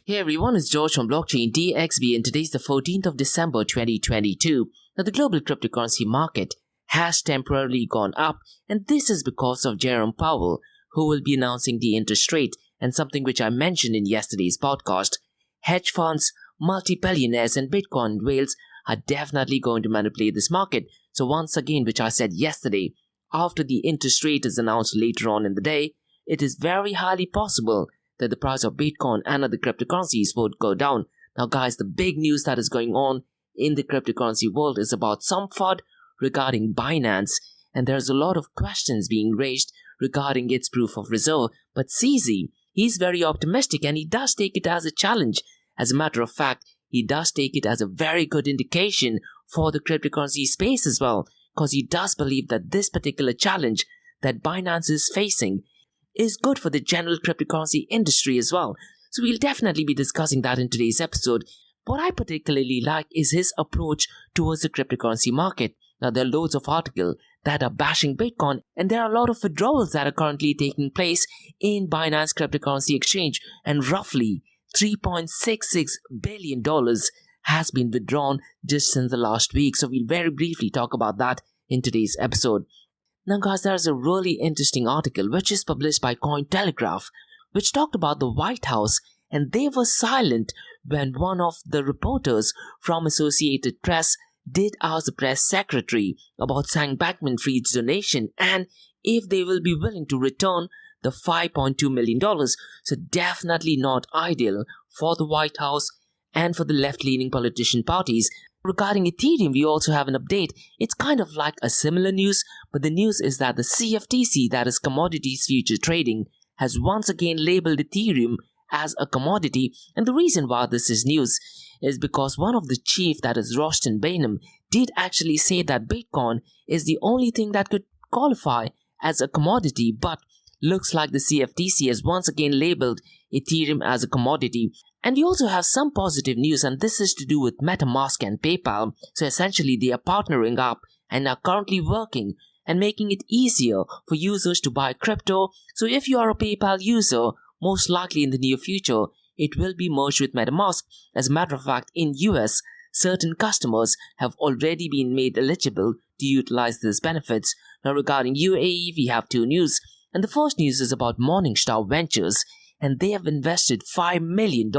Hey everyone, it's George from Blockchain DXB and today's the 14th of December 2022. Now the global cryptocurrency market has temporarily gone up, and this is because of Jerome Powell, who will be announcing the interest rate, and something which I mentioned in yesterday's podcast. Hedge funds, multi-billionaires and Bitcoin whales are definitely going to manipulate this market. So once again, which I said yesterday, after the interest rate is announced later on in the day, it is very highly possible that the price of Bitcoin and other cryptocurrencies would go down. Now guys, the big news that is going on in the cryptocurrency world is about some FUD regarding Binance, and there's a lot of questions being raised regarding its proof of reserve. But CZ, he's very optimistic and he does take it as a challenge. As a matter of fact, he does take it as a very good indication for the cryptocurrency space as well, because he does believe that this particular challenge that Binance is facing is good for the general cryptocurrency industry as well. So we'll definitely be discussing that in today's episode. What I particularly like is his approach towards the cryptocurrency market. Now there are loads of articles that are bashing Bitcoin, and there are a lot of withdrawals that are currently taking place in Binance cryptocurrency exchange, and roughly $3.66 billion has been withdrawn just since the last week. So we'll very briefly talk about that in today's episode. Now guys, there's a really interesting article which is published by Cointelegraph, which talked about the White House, and they were silent when one of the reporters from Associated Press did ask the press secretary about Sam Bankman-Fried's donation and if they will be willing to return the $5.2 million. So definitely not ideal for the White House and for the left-leaning politician parties. Regarding Ethereum, we also have an update. It's kind of like a similar news, but the news is that the CFTC, that is Commodities Future Trading, has once again labeled Ethereum as a commodity. And the reason why this is news is because one of the chief, that is Rostin Bainum, did actually say that Bitcoin is the only thing that could qualify as a commodity, but looks like the CFTC has once again labeled Ethereum as a commodity. And we also have some positive news, and this is to do with MetaMask and PayPal. So essentially they are partnering up and are currently working and making it easier for users to buy crypto. So if you are a PayPal user, most likely in the near future, it will be merged with MetaMask. As a matter of fact, in US, certain customers have already been made eligible to utilize these benefits. Now regarding UAE, we have two news. And the first news is about Morningstar Ventures, and they have invested $5 million,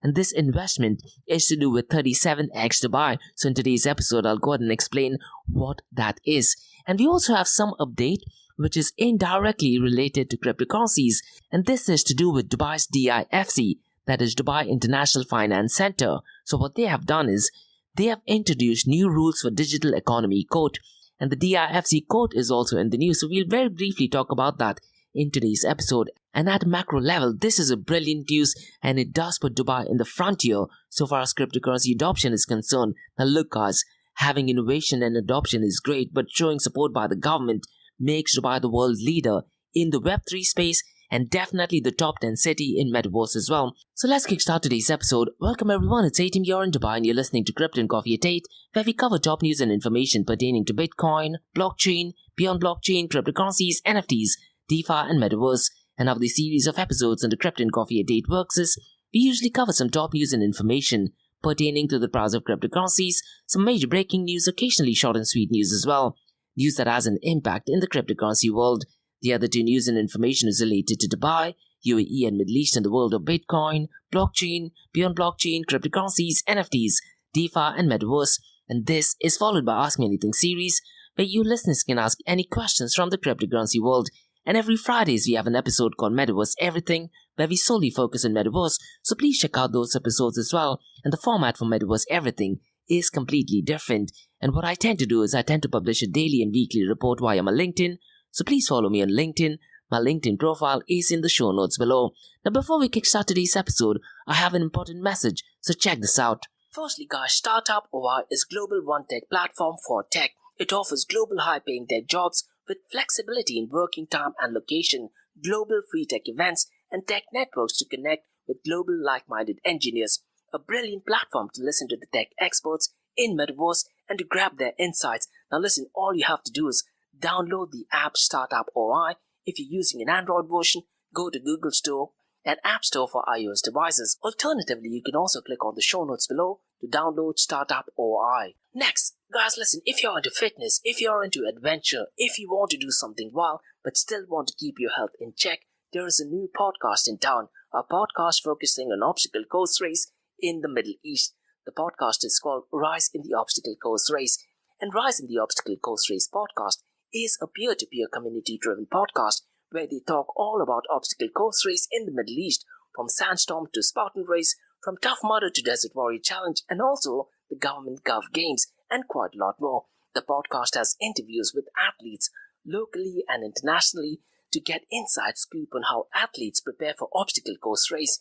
and this investment is to do with 37x Dubai. So in today's episode, I'll go ahead and explain what that is. And we also have some update which is indirectly related to cryptocurrencies, and this is to do with Dubai's DIFC, that is Dubai International Finance Center. So what they have done is they have introduced new rules for digital economy code, and the DIFC code is also in the news. So we'll very briefly talk about that in today's episode. And at macro level, this is a brilliant news, and it does put Dubai in the frontier so far as cryptocurrency adoption is concerned. Now look guys, having innovation and adoption is great, but showing support by the government makes Dubai the world leader in the Web3 space and definitely the top 10 city in Metaverse as well. So let's kickstart today's episode. Welcome everyone, it's 18 here in Dubai and you're listening to Crypto and Coffee at 8, where we cover top news and information pertaining to Bitcoin, blockchain, beyond blockchain, cryptocurrencies, NFTs, DeFi and Metaverse. And how the series of episodes on the Crypto and Coffee at 8 works is, we usually cover some top news and information pertaining to the price of cryptocurrencies, some major breaking news, occasionally short and sweet news as well, news that has an impact in the cryptocurrency world. The other two news and information is related to Dubai, UAE and Middle East and the world of Bitcoin, blockchain, beyond blockchain, cryptocurrencies, NFTs, DeFi and Metaverse. And this is followed by Ask Me Anything series, where you listeners can ask any questions from the cryptocurrency world. And every Fridays we have an episode called Metaverse Everything, where we solely focus on Metaverse, so please check out those episodes as well. And the format for Metaverse Everything is completely different. And what I tend to do is I tend to publish a daily and weekly report via my LinkedIn, so please follow me on LinkedIn. My LinkedIn profile is in the show notes below. Now before we kickstart today's episode, I have an important message, so check this out. Firstly guys, Startup OI is global one tech platform for tech. It offers global high-paying tech jobs with flexibility in working time and location, global free tech events, and tech networks to connect with global like-minded engineers. A brilliant platform to listen to the tech experts in Metaverse and to grab their insights. Now listen, all you have to do is download the app Startup OI. If you're using an Android version, go to Google Store and App Store for iOS devices. Alternatively, you can also click on the show notes below to download Startup OI. Next, guys, listen, if you're into fitness, if you're into adventure, if you want to do something wild but still want to keep your health in check, there is a new podcast in town, a podcast focusing on obstacle course race in the Middle East. The podcast is called Rise in the Obstacle Course Race, and Rise in the Obstacle Course Race podcast is a peer-to-peer community-driven podcast where they talk all about obstacle course race in the Middle East, from Sandstorm to Spartan Race, from Tough Mudder to Desert Warrior Challenge, and also the Government Gov Games, and quite a lot more. The podcast has interviews with athletes locally and internationally to get inside scoop on how athletes prepare for obstacle course race.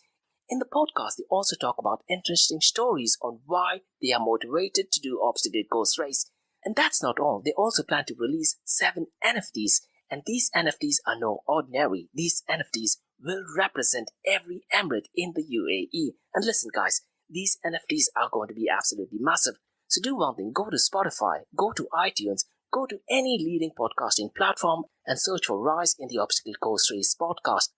In the podcast, they also talk about interesting stories on why they are motivated to do obstacle course race. And that's not all. They also plan to release 7 NFTs. And these NFTs are no ordinary. These NFTs will represent every emirate in the UAE. And listen, guys, these NFTs are going to be absolutely massive. So do one thing, go to Spotify, go to iTunes, go to any leading podcasting platform and search for Rise in the Obstacle Course Race podcast.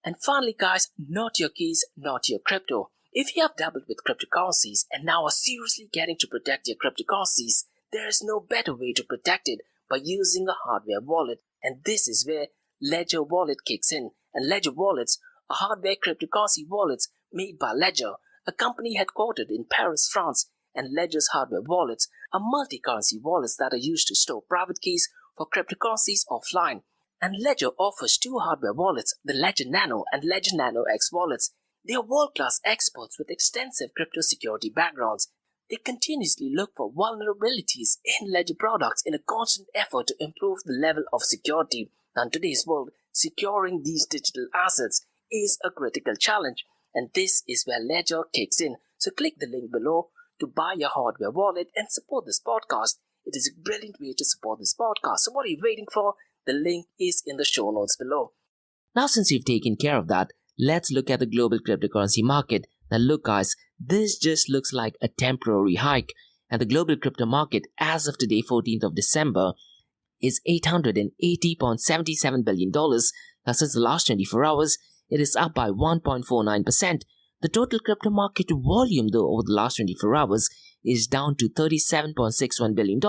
And finally, guys, not your keys, not your crypto. If you have dabbled with cryptocurrencies and now are seriously getting to protect your cryptocurrencies, there is no better way to protect it by using a hardware wallet. And this is where Ledger Wallet kicks in. And Ledger Wallets are hardware cryptocurrency wallets made by Ledger, a company headquartered in Paris, France. And Ledger's hardware wallets are multi-currency wallets that are used to store private keys for cryptocurrencies offline. And Ledger offers 2 hardware wallets, the Ledger Nano and Ledger Nano X wallets. They are world-class experts with extensive crypto security backgrounds. They continuously look for vulnerabilities in Ledger products in a constant effort to improve the level of security. Now, in today's world, securing these digital assets is a critical challenge, and this is where Ledger kicks in. So click the link below to buy your hardware wallet and support this podcast. It is a brilliant way to support this podcast. So what are you waiting for? The link is in the show notes below. Now, since we've taken care of that, let's look at the global cryptocurrency market. Now look, guys, this just looks like a temporary hike, and the global crypto market as of today, 14th of December, is $880.77 billion. Now since the last 24 hours, it is up by 1.49%. The total crypto market volume, though, over the last 24 hours is down to $37.61 billion.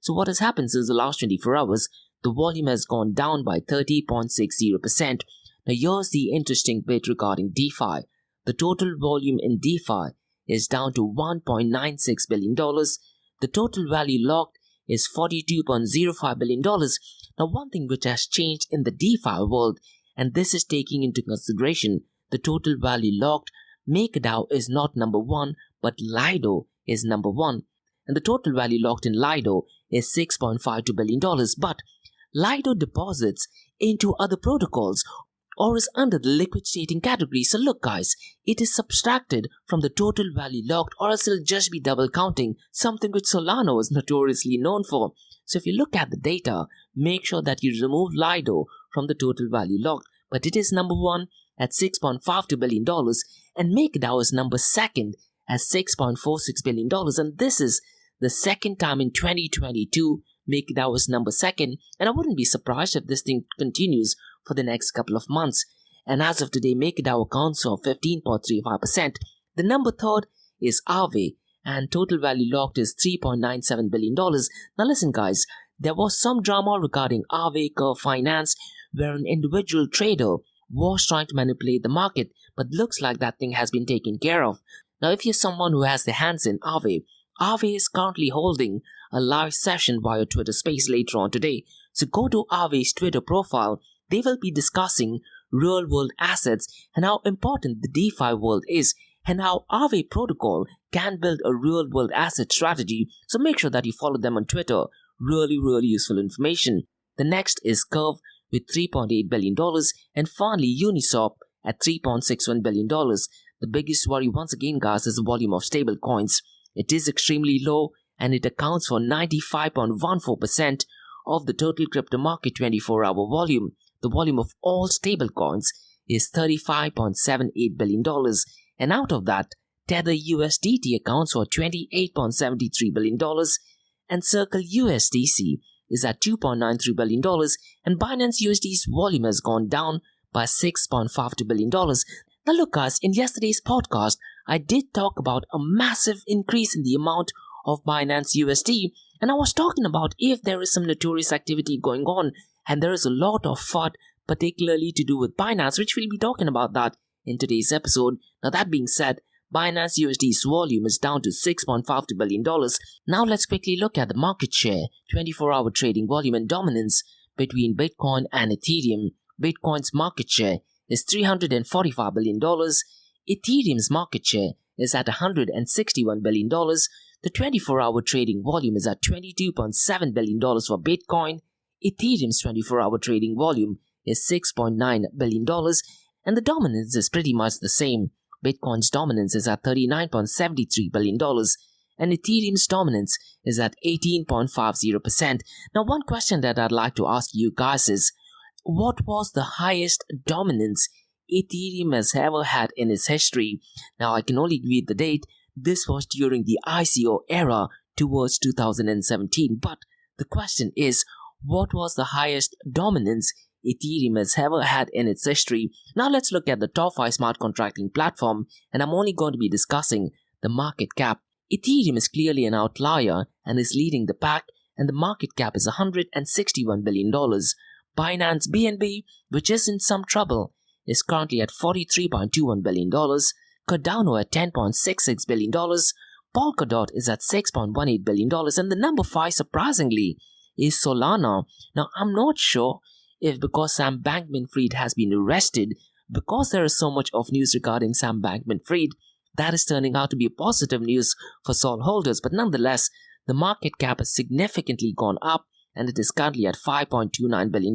So what has happened since the last 24 hours? The volume has gone down by 30.60%. Now here's the interesting bit regarding DeFi. The total volume in DeFi is down to $1.96 billion. The total value locked is $42.05 billion. Now, one thing which has changed in the DeFi world, and this is taking into consideration the total value locked, MakerDAO is not number 1, but Lido is number 1. And the total value locked in Lido is $6.52 billion. But Lido deposits into other protocols or is under the liquid staking category. So look, guys, it is subtracted from the total value locked, or else it'll just be double counting, something which Solana is notoriously known for. So if you look at the data, make sure that you remove Lido from the total value locked. But it is number 1 at $6.52 billion, and MakerDAO is number 2nd at $6.46 billion. And this is the second time in 2022 MakerDAO is number 2nd, and I wouldn't be surprised if this thing continues for the next couple of months. And as of today, MakerDAO accounts for 15.35%. The number 3rd is Aave, and total value locked is $3.97 billion. Now listen, guys, there was some drama regarding Aave Curve Finance, where an individual trader was trying to manipulate the market, but looks like that thing has been taken care of. Now, if you're someone who has their hands in Aave, Aave is currently holding a live session via Twitter Space later on today. So go to Aave's Twitter profile. They will be discussing real-world assets and how important the DeFi world is, and how Aave protocol can build a real-world asset strategy. So make sure that you follow them on Twitter. Really useful information. The next is Curve with $3.8 billion, and finally Uniswap at $3.61 billion. The biggest worry once again, guys, is the volume of stable coins. It is extremely low, and it accounts for 95.14% of the total crypto market 24-hour volume. The volume of all stable coins is $35.78 billion, and out of that, Tether USDT accounts for $28.73 billion, and Circle USDC is at $2.93 billion, and Binance USD's volume has gone down by $6.52 billion. Now look guys, in yesterday's podcast, I did talk about a massive increase in the amount of Binance USD, and I was talking about if there is some notorious activity going on and there is a lot of FUD particularly to do with Binance, which we'll be talking about that in today's episode. Now that being said, Binance USD's volume is down to $6.52 billion. Now let's quickly look at the market share, 24-hour trading volume and dominance between Bitcoin and Ethereum. Bitcoin's market share is $345 billion. Ethereum's market share is at $161 billion. The 24-hour trading volume is at $22.7 billion for Bitcoin. Ethereum's 24-hour trading volume is $6.9 billion, and the dominance is pretty much the same. Bitcoin's dominance is at $39.73 billion, and Ethereum's dominance is at 18.50%. Now, one question that I'd like to ask you guys is, what was the highest dominance Ethereum has ever had in its history? Now, I can only give you the date. This was during the ICO era towards 2017. But the question is, what was the highest dominance Ethereum has ever had in its history? Now let's look at the top 5 smart contracting platform, and I'm only going to be discussing the market cap. Ethereum is clearly an outlier and is leading the pack, and the market cap is $161 billion. Binance BNB, which is in some trouble, is currently at $43.21 billion. Cardano at $10.66 billion. Polkadot is at $6.18 billion, and the number 5, surprisingly, is Solana. Now I'm not sure if because Sam Bankman-Fried has been arrested, because there is so much of news regarding Sam Bankman-Fried, that is turning out to be positive news for Sol holders. But nonetheless, the market cap has significantly gone up, and it is currently at $5.29 billion.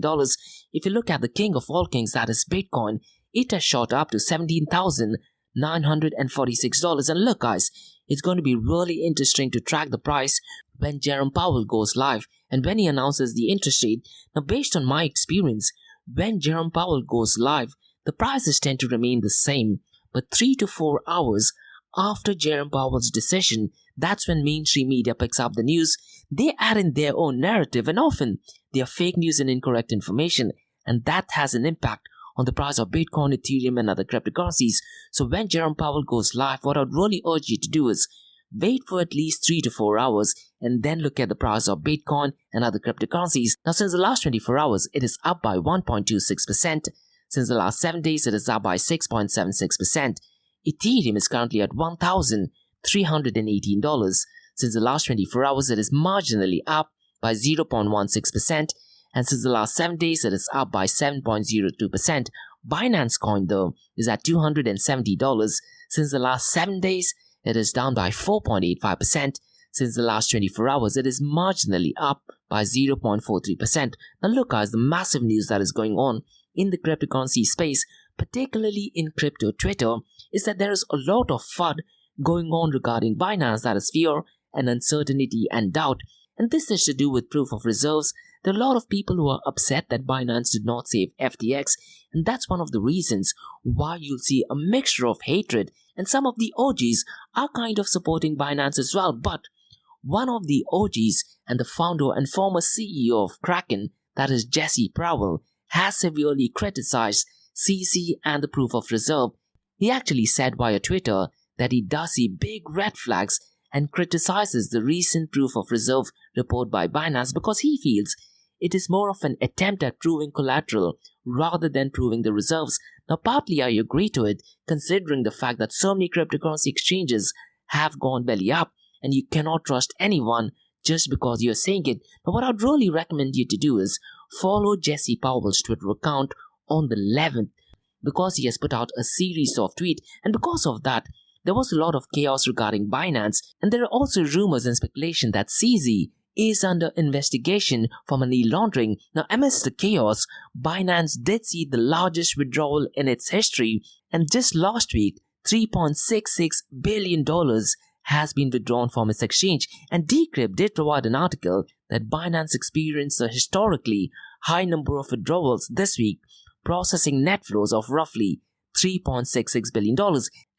If you look at the king of all kings, that is Bitcoin, it has shot up to $17,946. And look guys, it's going to be really interesting to track the price when Jerome Powell goes live and when he announces the interest rate. Now, based on my experience, when Jerome Powell goes live, the prices tend to remain the same. But 3 to 4 hours after Jerome Powell's decision, that's when mainstream media picks up the news. They add in their own narrative, and often they are fake news and incorrect information, and that has an impact on the price of Bitcoin, Ethereum, and other cryptocurrencies. So when Jerome Powell goes live, what I'd really urge you to do is wait for at least 3 to 4 hours and then look at the price of Bitcoin and other cryptocurrencies. Now, since the last 24 hours, it is up by 1.26%. Since the last 7 days, it is up by 6.76%. Ethereum is currently at $1,318. Since the last 24 hours, it is marginally up by 0.16%. And since the last 7 days, it is up by 7.02%. Binance Coin, though, is at $270. Since the last 7 days, it is down by 4.85%. Since the last 24 hours, it is marginally up by 0.43%. Now look guys, the massive news that is going on in the cryptocurrency space, particularly in crypto Twitter, is that there is a lot of FUD going on regarding Binance, that is fear and uncertainty and doubt. And this is to do with proof of reserves. There are a lot of people who are upset that Binance did not save FTX, and that's one of the reasons why you'll see a mixture of hatred, and some of the OGs are kind of supporting Binance as well. But one of the OGs and the founder and former CEO of Kraken, that is Jesse Powell, has severely criticized CZ and the proof of reserve. He actually said via Twitter that he does see big red flags and criticizes the recent proof of reserve report by Binance because he feels it is more of an attempt at proving collateral rather than proving the reserves. Now, partly I agree to it, considering the fact that so many cryptocurrency exchanges have gone belly up, and you cannot trust anyone just because you're saying it. Now, what I'd really recommend you to do is follow Jesse Powell's Twitter account on the 11th, because he has put out a series of tweets, and because of that, there was a lot of chaos regarding Binance, and there are also rumors and speculation that CZ is under investigation for money laundering. Now, amidst the chaos, Binance did see the largest withdrawal in its history, and just last week, $3.66 billion has been withdrawn from its exchange, and Decrypt did provide an article that Binance experienced a historically high number of withdrawals this week, processing net flows of roughly $3.66 billion,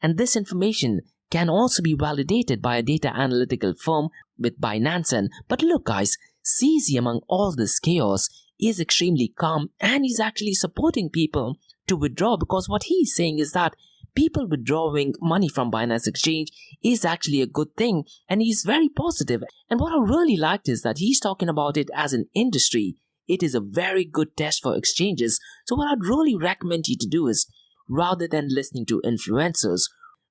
and this information can also be validated by a data analytical firm with Binance. But look guys, CZ among all this chaos is extremely calm, and he's actually supporting people to withdraw, because what he's saying is that people withdrawing money from Binance Exchange is actually a good thing, and he's very positive. And what I really liked is that he's talking about it as an industry. It is a very good test for exchanges. So what I'd really recommend you to do is, rather than listening to influencers,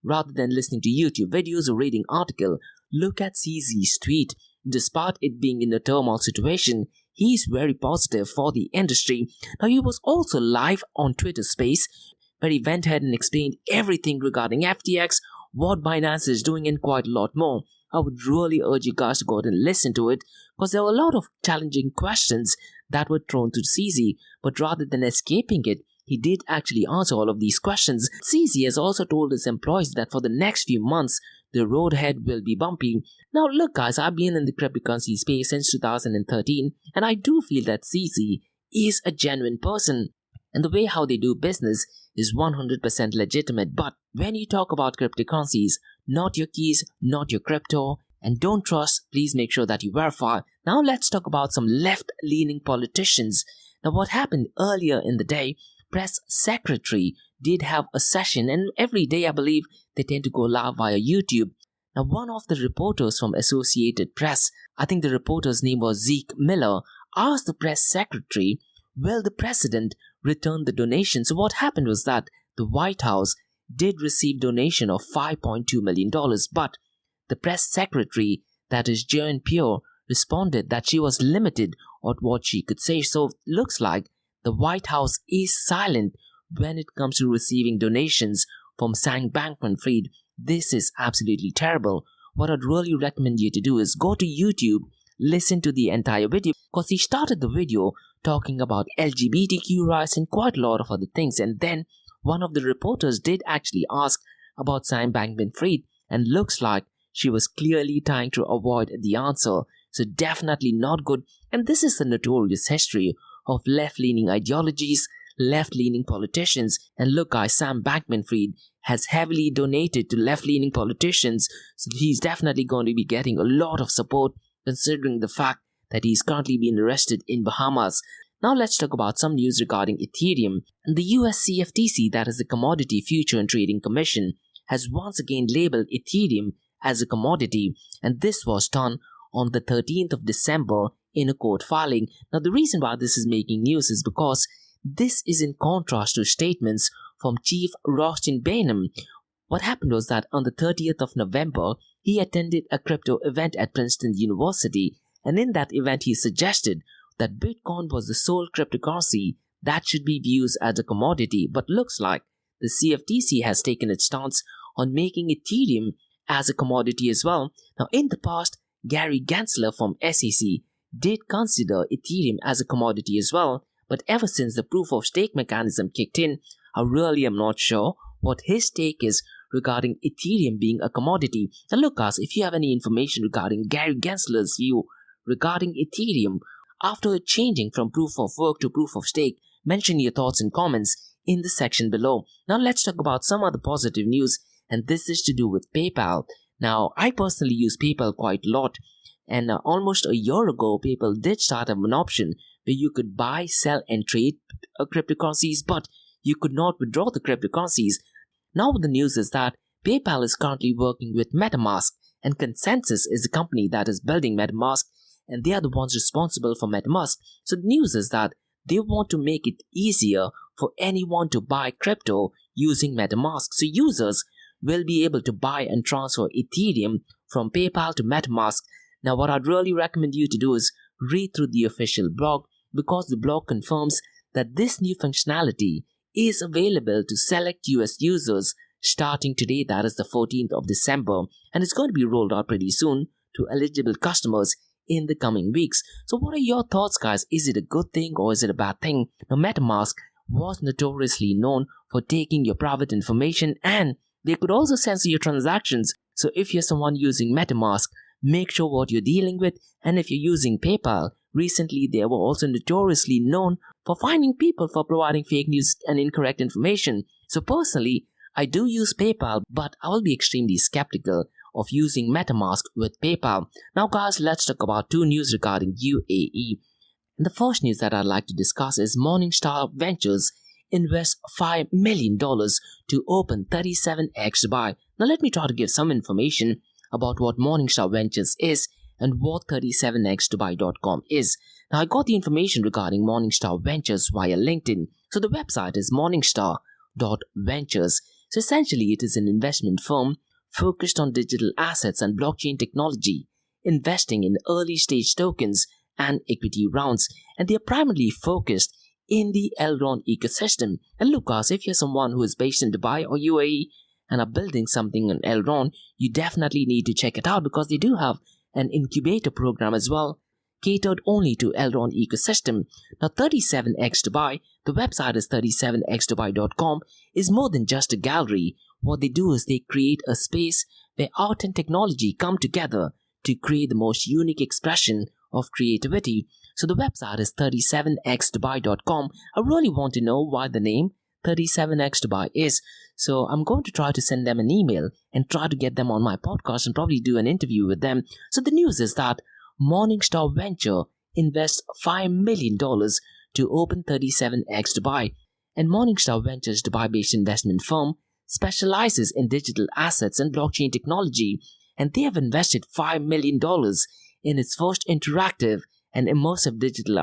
rather than listening to YouTube videos or reading article, look at CZ's tweet. Despite it being in a turmoil situation, he's very positive for the industry. Now, he was also live on Twitter Space, where he went ahead and explained everything regarding FTX, what Binance is doing, and quite a lot more. I would really urge you guys to go ahead and listen to it, because there were a lot of challenging questions that were thrown to CZ, but rather than escaping it, he did actually answer all of these questions. CZ has also told his employees that for the next few months, the road ahead will be bumpy. Now look guys, I've been in the cryptocurrency space since 2013, and I do feel that CZ is a genuine person, and the way how they do business is 100% legitimate. But when you talk about cryptocurrencies, not your keys, not your crypto, and don't trust, please make sure that you verify. Now let's talk about some left-leaning politicians. Now what happened earlier in the day, press secretary did have a session, and every day I believe they tend to go live via YouTube. Now one of the reporters from Associated Press, I think the reporter's name was Zeke Miller, asked the press secretary, will the president return the donation? So what happened was that the White House did receive donation of $5.2 million, but the press secretary, that is Jen Pure, responded that she was limited on what she could say. So looks like the White House is silent when it comes to receiving donations from Sam Bankman-Fried. This is absolutely terrible. What I'd really recommend you to do is go to YouTube, listen to the entire video, because he started the video talking about LGBTQ rights and quite a lot of other things, and then one of the reporters did actually ask about Sam Bankman-Fried, and looks like she was clearly trying to avoid the answer. So definitely not good, and this is the notorious history of left-leaning ideologies, left-leaning politicians. And look guys, Sam Bankman-Fried has heavily donated to left-leaning politicians, so he's definitely going to be getting a lot of support, considering the fact that he's currently being arrested in Bahamas. Now let's talk about some news regarding Ethereum. And the US CFTC, that is the Commodity Future and Trading Commission, has once again labeled Ethereum as a commodity, and this was done on the 13th of December in a court filing. Now the reason why this is making news is because this is in contrast to statements from Chief Rothstein Bainum. What happened was that on the 30th of November, he attended a crypto event at Princeton University, and in that event he suggested that Bitcoin was the sole cryptocurrency that should be viewed as a commodity. But looks like the CFTC has taken its stance on making Ethereum as a commodity as well. Now in the past, Gary Gensler from SEC did consider Ethereum as a commodity as well, but ever since the proof of stake mechanism kicked in, I really am not sure what his take is regarding Ethereum being a commodity. Now look guys, if you have any information regarding Gary Gensler's view regarding Ethereum after it changing from proof of work to proof of stake, mention your thoughts and comments in the section below. Now let's talk about some other positive news, and this is to do with PayPal. Now I personally use PayPal quite a lot, and almost a year ago PayPal did start an option where you could buy, sell and trade cryptocurrencies, but you could not withdraw the cryptocurrencies. Now the news is that PayPal is currently working with MetaMask, and Consensus is the company that is building MetaMask, and they are the ones responsible for MetaMask. So the news is that they want to make it easier for anyone to buy crypto using MetaMask. So users will be able to buy and transfer Ethereum from PayPal to MetaMask. Now what I'd really recommend you to do is read through the official blog, because the blog confirms that this new functionality is available to select US users starting today, that is the 14th of December, and it's going to be rolled out pretty soon to eligible customers in the coming weeks. So what are your thoughts guys? Is it a good thing or is it a bad thing? Now MetaMask was notoriously known for taking your private information, and they could also censor your transactions. So if you're someone using MetaMask, make sure what you're dealing with. And if you're using PayPal, recently they were also notoriously known for finding people for providing fake news and incorrect information. So personally, I do use PayPal, but I will be extremely skeptical of using MetaMask with PayPal. Now guys, let's talk about two news regarding UAE. And the first news that I'd like to discuss is Morningstar Ventures invest $5 million to open 37x Dubai. Now let me try to give some information about what Morningstar Ventures is and what 37xdubai.com is. Now I got the information regarding Morningstar Ventures via LinkedIn. So the website is morningstar.ventures. So essentially it is an investment firm focused on digital assets and blockchain technology, investing in early stage tokens and equity rounds, and they are primarily focused in the Elrond ecosystem. And look guys, if you're someone who is based in Dubai or UAE and are building something on Elrond, you definitely need to check it out because they do have an incubator program as well, catered only to Elrond ecosystem. Now 37x Dubai, the website is 37xdubai.com, is more than just a gallery. What they do is they create a space where art and technology come together to create the most unique expression of creativity. So the website is 37xdubai.com. I really want to know why the name 37x Dubai is. So I'm going to try to send them an email and try to get them on my podcast and probably do an interview with them. So the news is that Morningstar Venture invests $5 million to open 37x Dubai. And Morningstar Ventures, Dubai-based investment firm, specializes in digital assets and blockchain technology. And they have invested $5 million in its first interactive and immersive digital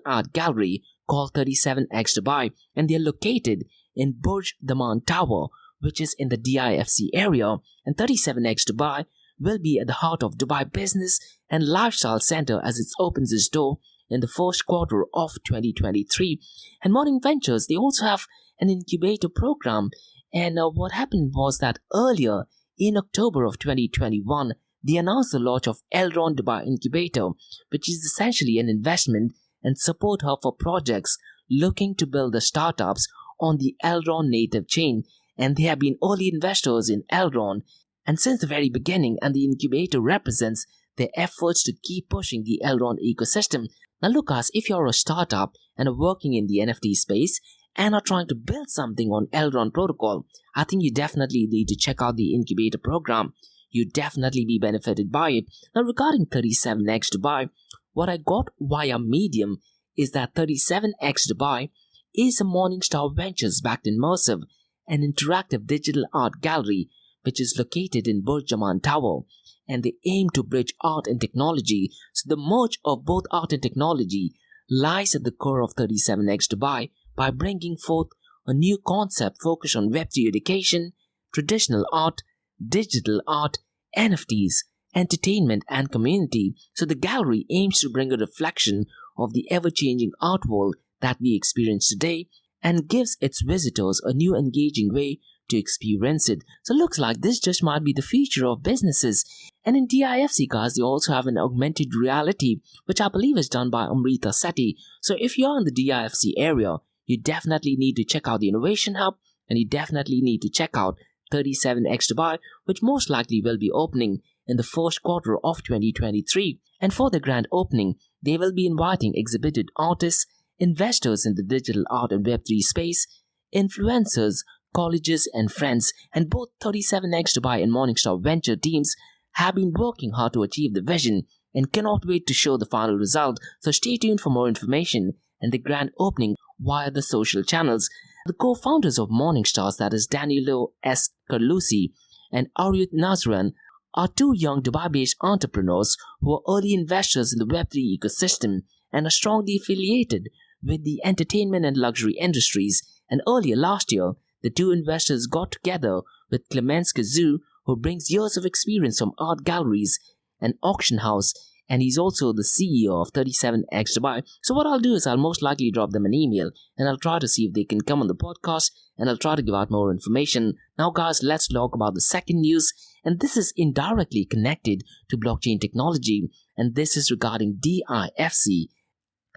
art gallery, called 37x Dubai, and they are located in Burj Daman Tower, which is in the DIFC area. And 37x Dubai will be at the heart of Dubai Business and Lifestyle Center as it opens its door in the first quarter of 2023. And Morning Ventures, they also have an incubator program. And what happened was that earlier in October of 2021, they announced the launch of Elrond Dubai Incubator, which is essentially an investment and support hub for projects looking to build the startups on the Elrond native chain. And they have been early investors in Elrond, and since the very beginning, and the incubator represents their efforts to keep pushing the Elrond ecosystem. Now look guys, if you're a startup and are working in the NFT space and are trying to build something on Elrond protocol, I think you definitely need to check out the incubator program. You'd definitely be benefited by it. Now regarding 37x Dubai, what I got via Medium is that 37x Dubai is a Morningstar Ventures backed immersive and interactive digital art gallery which is located in Burj Daman Tower, and they aim to bridge art and technology. So the merge of both art and technology lies at the core of 37x Dubai by bringing forth a new concept focused on Web3 education, traditional art, digital art, NFTs, entertainment and community. So the gallery aims to bring a reflection of the ever-changing art world that we experience today and gives its visitors a new engaging way to experience it. So it looks like this just might be the future of businesses. And in DIFC guys, they also have an augmented reality, which I believe is done by Amrita Sethi. So if you're in the DIFC area, you definitely need to check out the Innovation Hub, and you definitely need to check out 37x Dubai, which most likely will be opening in the first quarter of 2023. And for the grand opening, they will be inviting exhibited artists, investors in the digital art and Web3 space, influencers, colleges and friends, and both 37x Dubai and Morningstar Venture teams have been working hard to achieve the vision and cannot wait to show the final result. So stay tuned for more information and the grand opening via the social channels. The co-founders of Morningstars, that is Danilo S. Carlucci and Aryut Nazran, are two young Dubai-based entrepreneurs who are early investors in the Web3 ecosystem and are strongly affiliated with the entertainment and luxury industries. And earlier last year, the two investors got together with Clemens Kazoo, who brings years of experience from art galleries and auction house, and he's also the CEO of 37x Dubai. So what I'll do is I'll most likely drop them an email and I'll try to see if they can come on the podcast and I'll try to give out more information. Now guys, let's talk about the second news, and this is indirectly connected to blockchain technology, and this is regarding DIFC.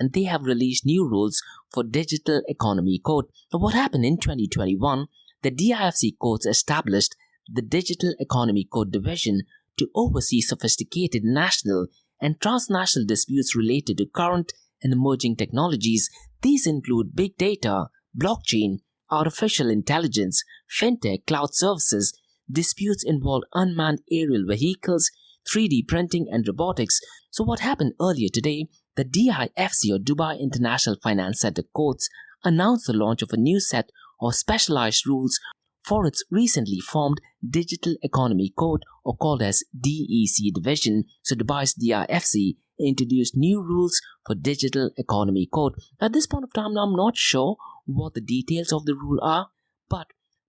And they have released new rules for digital economy code. Now what happened in 2021, the DIFC codes established the Digital Economy Code Division to oversee sophisticated national and transnational disputes related to current and emerging technologies. These include big data, blockchain, artificial intelligence, fintech, cloud services. Disputes involve unmanned aerial vehicles, 3D printing and robotics. So what happened earlier today, the DIFC or Dubai International Finance Center Courts announced the launch of a new set of specialized rules for its recently formed Digital Economy Code, or called as DEC division. So Dubai's DIFC introduced new rules for Digital Economy Code. At this point of time, I'm not sure what the details of the rule are, but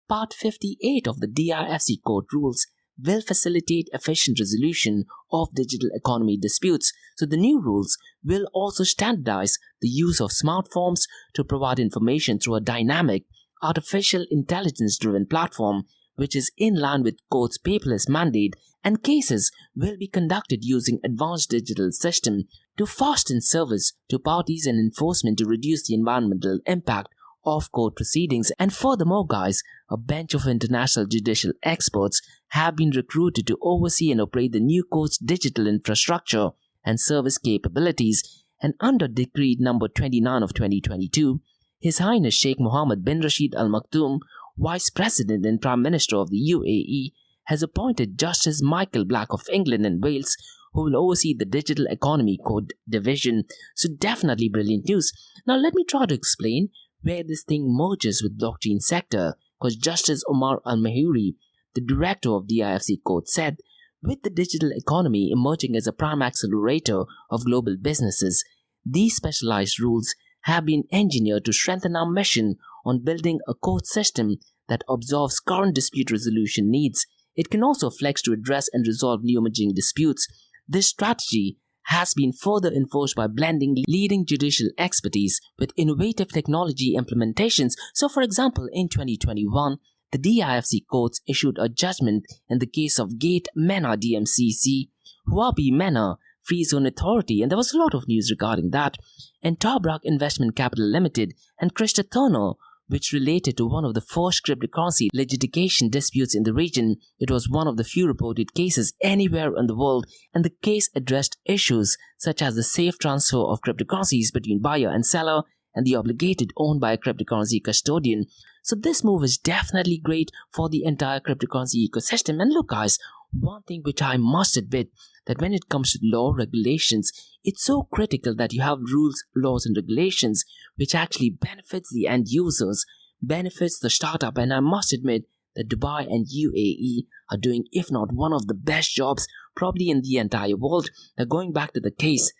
Part 58 of the DIFC Code rules will facilitate efficient resolution of digital economy disputes. So the new rules will also standardize the use of smart forms to provide information through a dynamic, artificial intelligence-driven platform, which is in line with court's paperless mandate, and cases will be conducted using advanced digital system to fasten service to parties and enforcement to reduce the environmental impact of court proceedings. And furthermore, guys, a bench of international judicial experts have been recruited to oversee and operate the new court's digital infrastructure and service capabilities. And under Decree number 29 of 2022, His Highness Sheikh Mohammed bin Rashid Al Maktoum, Vice President and Prime Minister of the UAE, has appointed Justice Michael Black of England and Wales, who will oversee the Digital Economy Code division. So definitely brilliant news. Now let me try to explain where this thing merges with blockchain sector, because Justice Omar Al-Mahiri, the director of DIFC Code, said, with the digital economy emerging as a prime accelerator of global businesses, these specialized rules have been engineered to strengthen our mission on building a court system that absorbs current dispute resolution needs. It can also flex to address and resolve new emerging disputes. This strategy has been further enforced by blending leading judicial expertise with innovative technology implementations. So, for example, in 2021, the DIFC courts issued a judgment in the case of Gate MENA DMCC, Huabi MENA Free Zone Authority, and there was a lot of news regarding that, and Tarbrak Investment Capital Limited and Krista Turner, which related to one of the first cryptocurrency litigation disputes in the region. It was one of the few reported cases anywhere in the world, and the case addressed issues such as the safe transfer of cryptocurrencies between buyer and seller and the obligated owned by a cryptocurrency custodian. So this move is definitely great for the entire cryptocurrency ecosystem. And look guys, one thing which I must admit, that when it comes to law regulations, it's so critical that you have rules, laws and regulations which actually benefits the end users, benefits the startup. And I must admit that Dubai and UAE are doing, if not one of the best jobs probably in the entire world. Now going back to the case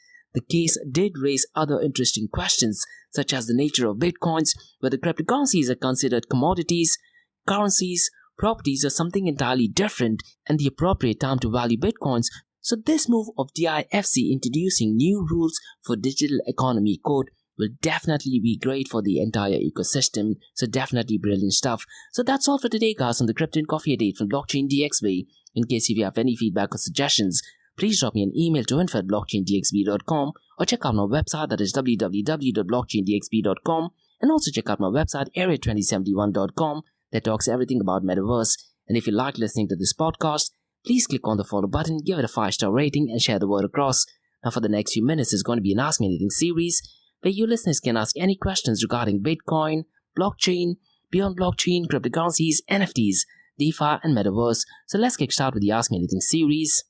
did raise other interesting questions, such as the nature of bitcoins, whether cryptocurrencies are considered commodities, currencies, properties, or something entirely different, and the appropriate time to value bitcoins. So this move of DIFC introducing new rules for digital economy code will definitely be great for the entire ecosystem. So definitely brilliant stuff. So that's all for today guys on the Crypto and Coffee Update from Blockchain DXB. In case if you have any feedback or suggestions, please drop me an email to info@blockchaindxb.com or check out my website, that is www.blockchaindxb.com, and also check out my website area2071.com that talks everything about metaverse. And if you like listening to this podcast, please click on the follow button, give it a 5-star rating and share the word across. Now for the next few minutes is going to be an Ask Me Anything series where you listeners can ask any questions regarding Bitcoin, blockchain, beyond blockchain, cryptocurrencies, NFTs, DeFi and metaverse. So let's kick start with the Ask Me Anything series.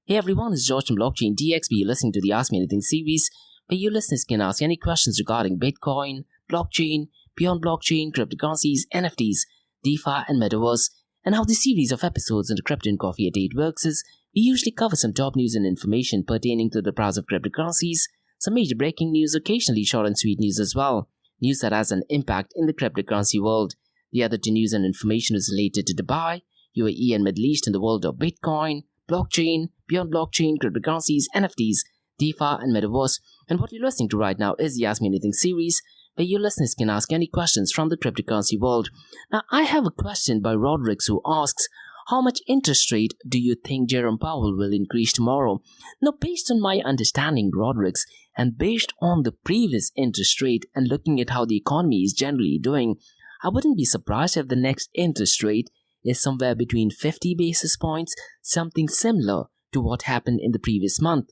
Hey everyone, it's George from Blockchain DXB. You're listening to the Ask Me Anything series, where you listeners can ask any questions regarding Bitcoin, blockchain, beyond blockchain, cryptocurrencies, NFTs, DeFi, and metaverse. And how this series of episodes in the Crypto and Coffee Update works is, we usually cover some top news and information pertaining to the price of cryptocurrencies, some major breaking news, occasionally short and sweet news as well, news that has an impact in the cryptocurrency world. The other two news and information is related to Dubai, UAE, and Middle East in the world of Bitcoin, blockchain, beyond blockchain, cryptocurrencies, NFTs, DeFi, and metaverse. And what you're listening to right now is the Ask Me Anything series, where your listeners can ask any questions from the cryptocurrency world. Now, I have a question by Roderick who asks, how much interest rate do you think Jerome Powell will increase tomorrow? Now, based on my understanding, Roderick, and based on the previous interest rate and looking at how the economy is generally doing, I wouldn't be surprised if the next interest rate is somewhere between 50 basis points, something similar to what happened in the previous month.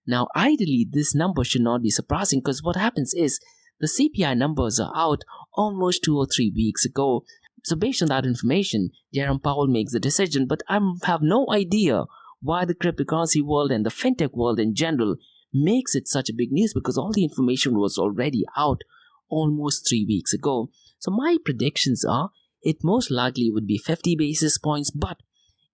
Now, ideally, this number should not be surprising because what happens is The CPI numbers are out almost 2 or 3 weeks ago. So based on that information, Jerome Powell makes the decision, but I have no idea why the cryptocurrency world and the fintech world in general makes it such a big news, because all the information was already out almost 3 weeks ago. So my predictions are it most likely would be 50 basis points, but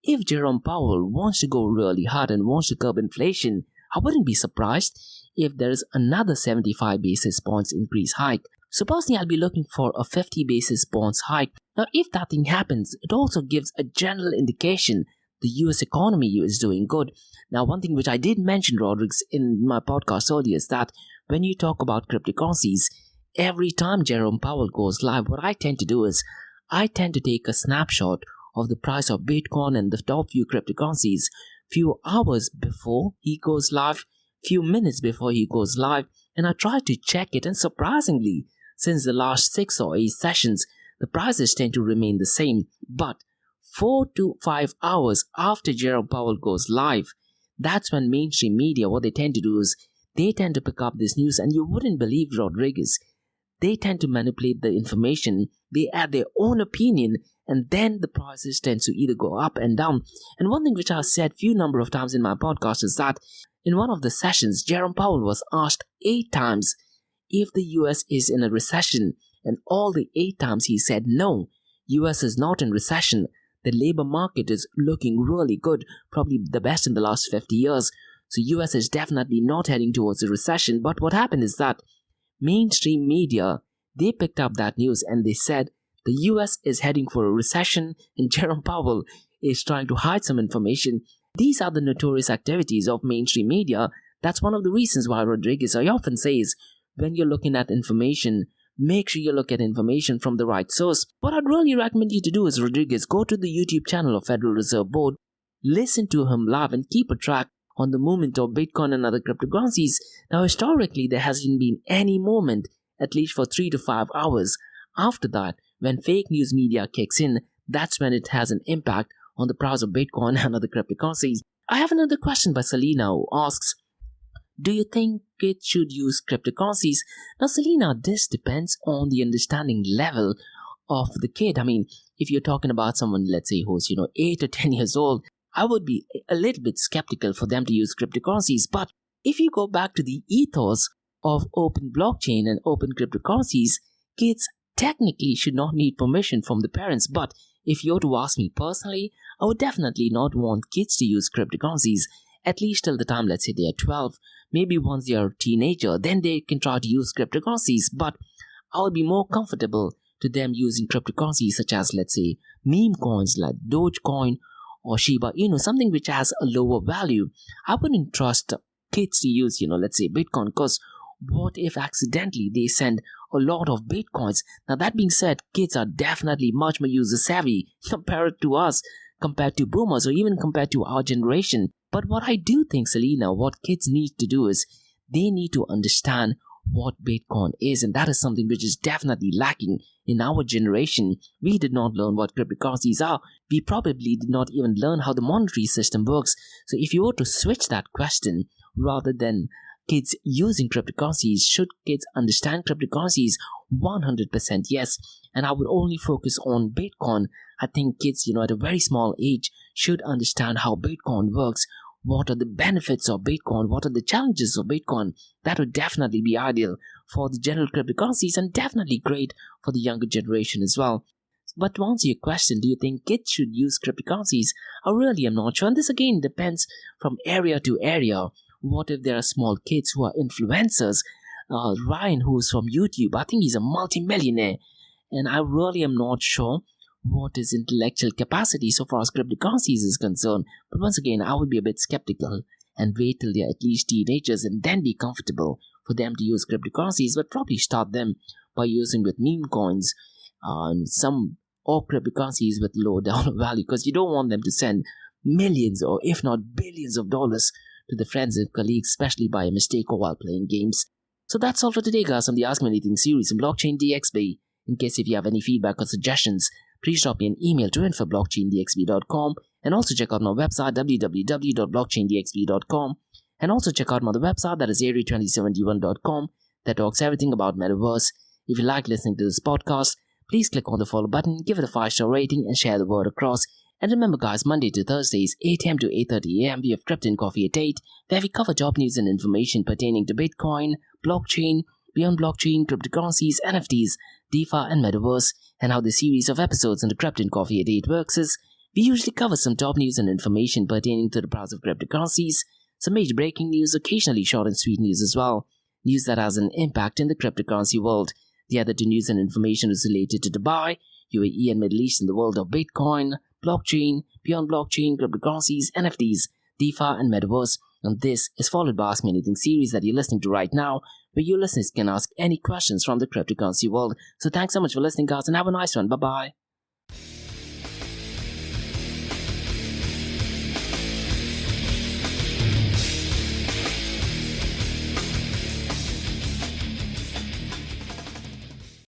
if Jerome Powell wants to go really hard and wants to curb inflation, I wouldn't be surprised if there is another 75 basis points increase hike. So personally, I'll be looking for a 50 basis points hike. Now, if that thing happens, it also gives a general indication the US economy is doing good. Now, one thing which I did mention, Rodriguez, in my podcast earlier is that when you talk about cryptocurrencies, every time Jerome Powell goes live, what I tend to do is I tend to take a snapshot of the price of Bitcoin and the top few cryptocurrencies few hours before he goes live, few minutes before he goes live, and I try to check it, and surprisingly, since the last 6 or 8 sessions, the prices tend to remain the same. But 4 to 5 hours after Jerome Powell goes live, that's when mainstream media, what they tend to do is they tend to pick up this news, and you wouldn't believe, Rodriguez, they tend to manipulate the information, they add their own opinion, and then the prices tend to either go up and down. And one thing which I've said few number of times in my podcast is that in one of the sessions, Jerome Powell was asked 8 times if the US is in a recession, and all the 8 times he said no, US is not in recession. The labor market is looking really good, probably the best in the last 50 years. So US is definitely not heading towards a recession. But what happened is that mainstream media, they picked up that news and they said the US is heading for a recession and Jerome Powell is trying to hide some information. These are the notorious activities of mainstream media. That's one of the reasons why, Rodriguez, I often says when you're looking at information, make sure you look at information from the right source. What I'd really recommend you to do is, Rodriguez, go to the YouTube channel of Federal Reserve Board, listen to him live and keep a track on the movement of Bitcoin and other cryptocurrencies. Now, historically, there hasn't been any movement, at least for 3 to 5 hours. After that, when fake news media kicks in, that's when it has an impact on the price of Bitcoin and other cryptocurrencies. I have another question by Selena, who asks, do you think kids should use cryptocurrencies? Now, Selena, this depends on the understanding level of the kid. I mean, if you're talking about someone, let's say, who's 8 or 10 years old, I would be a little bit skeptical for them to use cryptocurrencies. But if you go back to the ethos of open blockchain and open cryptocurrencies, kids technically should not need permission from the parents. But if you're to ask me personally, I would definitely not want kids to use cryptocurrencies, at least till the time, let's say, they are 12. Maybe once they are a teenager, then they can try to use cryptocurrencies. But I would be more comfortable to them using cryptocurrencies such as, let's say, meme coins like Dogecoin or Shiba Inu, something which has a lower value. I wouldn't trust kids to use, let's say, Bitcoin, because what if accidentally they send a lot of Bitcoins? Now, that being said, kids are definitely much more user savvy compared to us, compared to boomers, or even compared to our generation. But what I do think, Selena, what kids need to do is they need to understand what Bitcoin is, and that is something which is definitely lacking in our generation. We did not learn what cryptocurrencies are. We probably did not even learn how the monetary system works. So if you were to switch that question, rather than kids using cryptocurrencies, should kids understand cryptocurrencies? 100% yes. And I would only focus on Bitcoin. I think kids, at a very small age should understand how Bitcoin works. What are the benefits of Bitcoin? What are the challenges of Bitcoin? That would definitely be ideal for the general cryptocurrencies and definitely great for the younger generation as well. But to answer your question, do you think kids should use cryptocurrencies? I really am not sure. And this again depends from area to area. What if there are small kids who are influencers? Ryan, who's from YouTube, I think he's a multi-millionaire. And I really am not sure what his intellectual capacity so far as cryptocurrencies is concerned. But once again, I would be a bit skeptical and wait till they're at least teenagers and then be comfortable for them to use cryptocurrencies, but probably start them by using with meme coins and some or cryptocurrencies with low dollar value, because you don't want them to send millions or if not billions of dollars to the friends and colleagues, especially by a mistake or while playing games. So that's all for today, guys, on the Ask Me Anything series on Blockchain DXB. In case if you have any feedback or suggestions, please drop me an email to info@blockchaindxb.com, and also check out my website www.blockchaindxb.com, and also check out my other website, that is area2071.com. that talks everything about metaverse. If you like listening to this podcast, please click on the follow button, give it a 5-star rating, and share the word across. And remember guys, Monday to Thursdays, 8 am to 8:30 am, we have Crypto and Coffee at 8, where we cover top news and information pertaining to Bitcoin, blockchain, beyond blockchain, cryptocurrencies, NFTs, DeFi, and metaverse. And how the series of episodes on the Crypto and Coffee at 8 works is, we usually cover some top news and information pertaining to the price of cryptocurrencies, some major breaking news, occasionally short and sweet news as well, news that has an impact in the cryptocurrency world. The other two news and information is related to Dubai, UAE, and Middle East in the world of Bitcoin, blockchain, beyond blockchain, cryptocurrencies, NFTs, DeFi, and metaverse. And this is followed by Ask Me Anything series that you're listening to right now, where your listeners can ask any questions from the cryptocurrency world. So thanks so much for listening guys, and have a nice one. Bye bye.